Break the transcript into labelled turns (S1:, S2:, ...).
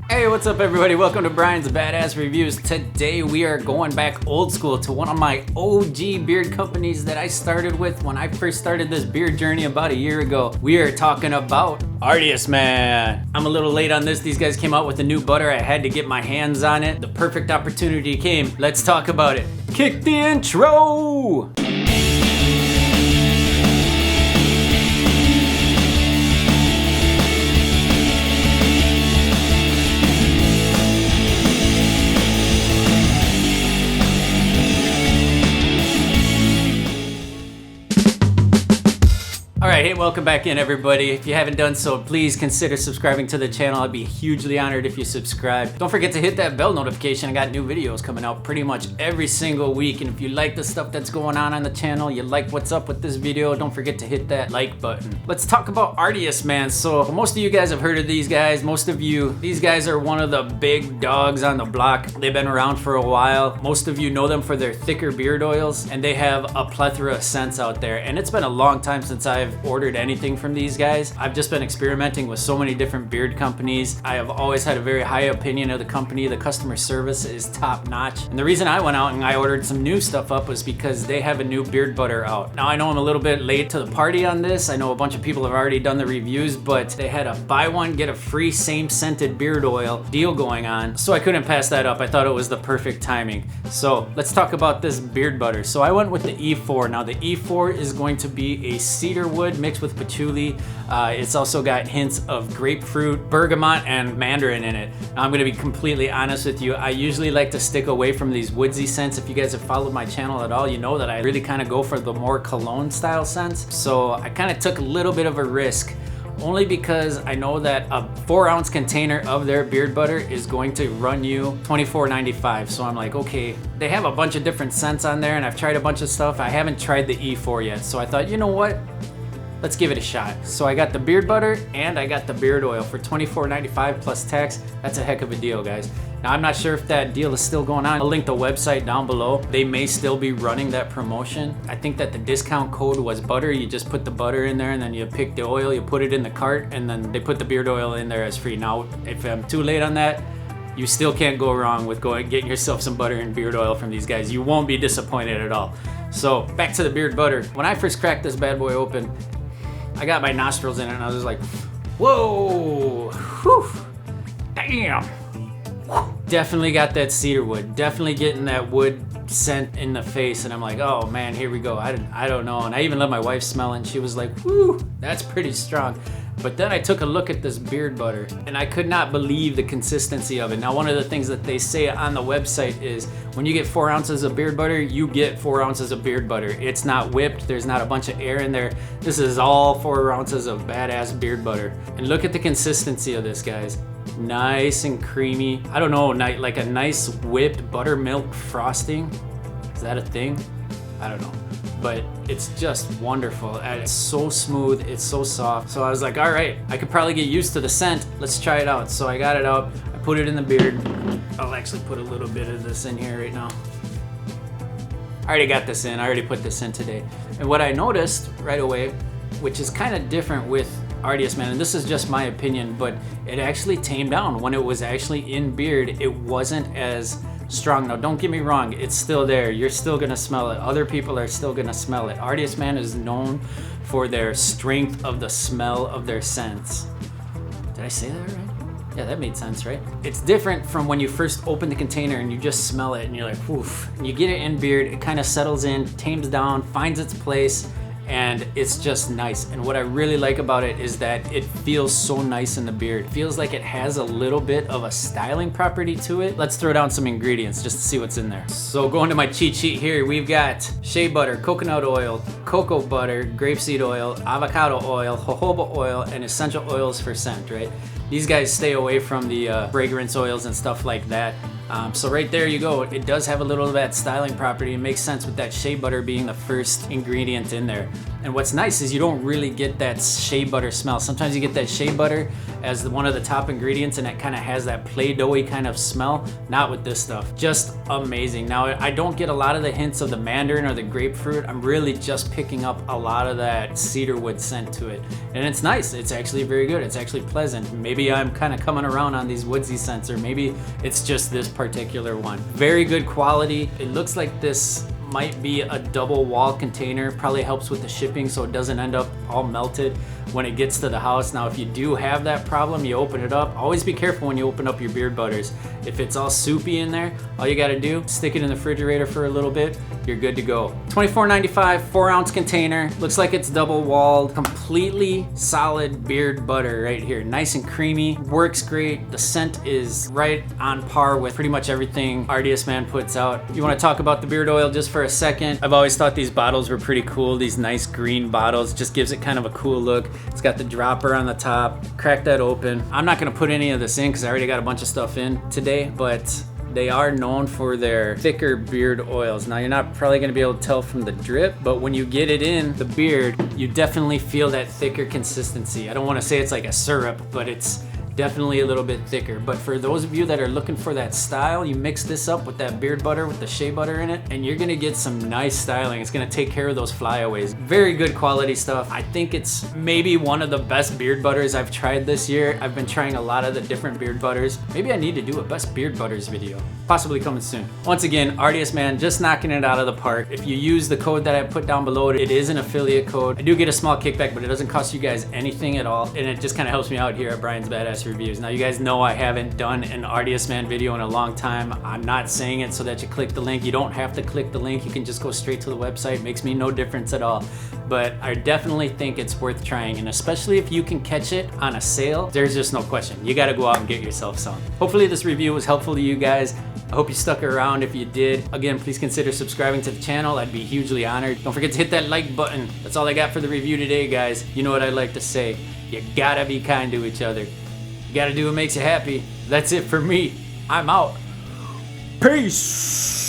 S1: Hey, what's up everybody? Welcome to Brian's Badass Reviews. Today we are going back old school to one of my OG beard companies that I started with when I first started this beard journey about a year ago. We are talking about Artius, man. I'm a little late on this. These guys came out with a new butter. I had to get my hands on it. The perfect opportunity came. Let's talk about it. Kick the intro! Alright, hey, welcome back in everybody. If you haven't done so, please consider subscribing to the channel. I'd be hugely honored if you subscribe. Don't forget to hit that bell notification. I got new videos coming out pretty much every single week. And if you like the stuff that's going on the channel, you like what's up with this video, don't forget to hit that like button. Let's talk about Artius, man. So most of you guys have heard of these guys. These guys are one of the big dogs on the block. They've been around for a while. Most of you know them for their thicker beard oils, and they have a plethora of scents out there. And it's been a long time since I've ordered anything from these guys. I've just been experimenting with so many different beard companies. I have always had a very high opinion of the company. The customer service is top notch. And the reason I went out and I ordered some new stuff up was because they have a new beard butter out. Now I know I'm a little bit late to the party on this. I know a bunch of people have already done the reviews, but they had a buy one, get a free same scented beard oil deal going on. So I couldn't pass that up. I thought it was the perfect timing. So let's talk about this beard butter. So I went with the E4. Now the E4 is going to be a cedar wood mixed with patchouli. It's also got hints of grapefruit, bergamot, and mandarin in it. Now, I'm going to be completely honest with you. I usually like to stick away from these woodsy scents. If you guys have followed my channel at all, you know that I really kind of go for the more cologne style scents. So I kind of took a little bit of a risk, only because I know that a 4-ounce container of their beard butter is going to run you $24.95. So I'm like, okay, they have a bunch of different scents on there and I've tried a bunch of stuff. I haven't tried the E4 yet. So I thought, you know what? Let's give it a shot. So I got the beard butter and I got the beard oil for $24.95 plus tax. That's a heck of a deal, guys. Now I'm not sure if that deal is still going on. I'll link the website down below. They may still be running that promotion. I think that the discount code was butter. You just put the butter in there and then you pick the oil, you put it in the cart, and then they put the beard oil in there as free. Now, if I'm too late on that, you still can't go wrong with getting yourself some butter and beard oil from these guys. You won't be disappointed at all. So back to the beard butter. When I first cracked this bad boy open, I got my nostrils in it and I was like, whoa, whew, damn. Definitely got that cedar wood, definitely getting that wood scent in the face, and I'm like, oh man, here we go. I don't know. And I even let my wife smell it and she was like, whoo, that's pretty strong. But then I took a look at this beard butter and I could not believe the consistency of it. Now, one of the things that they say on the website is when you get 4 ounces of beard butter, you get 4 ounces of beard butter. It's not whipped. There's not a bunch of air in there. This is all 4 ounces of badass beard butter. And look at the consistency of this, guys. Nice and creamy. I don't know, like a nice whipped buttermilk frosting. Is that a thing? I don't know. But it's just wonderful. And it's so smooth, it's so soft. So I was like, all right, I could probably get used to the scent. Let's try it out. So I got it out, I put it in the beard. I'll actually put a little bit of this in here right now. I already got this in, I already put this in today. And what I noticed right away, which is kind of different with Artius, man, and this is just my opinion, but it actually tamed down. When it was actually in beard, it wasn't as strong. Now, don't get me wrong, it's still there. You're still gonna smell it. Other people are still gonna smell it. Artius, man, is known for their strength of the smell of their scents. Did I say that right? Yeah, that made sense, right? It's different from when you first open the container and you just smell it and you're like, woof. And you get it in beard, it kind of settles in, tames down, finds its place, and it's just nice. And what I really like about it is that it feels so nice in the beard. It feels like it has a little bit of a styling property to it. Let's throw down some ingredients just to see what's in there. So going to my cheat sheet here, we've got shea butter, coconut oil, cocoa butter, grapeseed oil, avocado oil, jojoba oil, and essential oils for scent, right? These guys stay away from the fragrance oils and stuff like that. So right there you go. It does have a little of that styling property. It makes sense with that shea butter being the first ingredient in there. And what's nice is you don't really get that shea butter smell. Sometimes you get that shea butter as one of the top ingredients and it kind of has that Play-Doh-y kind of smell. Not with this stuff. Just amazing. Now, I don't get a lot of the hints of the mandarin or the grapefruit. I'm really just picking up a lot of that cedarwood scent to it. And it's nice. It's actually very good. It's actually pleasant. Maybe Maybe I'm kind of coming around on these woodsy scents, or maybe it's just this particular one. Very good quality. It looks like this might be a double wall container. Probably helps with the shipping so it doesn't end up all melted when it gets to the house. Now, if you do have that problem, you open it up. Always be careful when you open up your beard butters. If it's all soupy in there, all you gotta do, stick it in the refrigerator for a little bit, you're good to go. $24.95, 4-ounce container. Looks like it's double walled. Completely solid beard butter right here. Nice and creamy, works great. The scent is right on par with pretty much everything Artius man puts out. You wanna talk about the beard oil just for a second? I've always thought these bottles were pretty cool. These nice green bottles, just gives it kind of a cool look. It's got the dropper on the top. Crack that open. I'm not gonna put any of this in because I already got a bunch of stuff in today, but they are known for their thicker beard oils. Now, you're not probably gonna be able to tell from the drip, but when you get it in the beard, you definitely feel that thicker consistency. I don't wanna say it's like a syrup, but it's definitely a little bit thicker. But for those of you that are looking for that style, you mix this up with that beard butter with the shea butter in it, and you're gonna get some nice styling. It's gonna take care of those flyaways. Very good quality stuff. I think it's maybe one of the best beard butters I've tried this year. I've been trying a lot of the different beard butters. Maybe I need to do a best beard butters video. Possibly coming soon. Once again, Artius man, just knocking it out of the park. If you use the code that I put down below, it is an affiliate code. I do get a small kickback, but it doesn't cost you guys anything at all, and it just kind of helps me out here at Brian's Badass Reviews. Now, you guys know I haven't done an Artius man video in a long time. I'm not saying it so that you click the link. You don't have to click the link. You can just go straight to the website. It makes me no difference at all. But I definitely think it's worth trying, and especially if you can catch it on a sale, there's just no question. You gotta go out and get yourself some. Hopefully this review was helpful to you guys. I hope you stuck around. If you did, again, please consider subscribing to the channel. I'd be hugely honored. Don't forget to hit that like button. That's all I got for the review today, guys. You know what I like to say. You gotta be kind to each other. You gotta do what makes you happy. That's it for me. I'm out. Peace.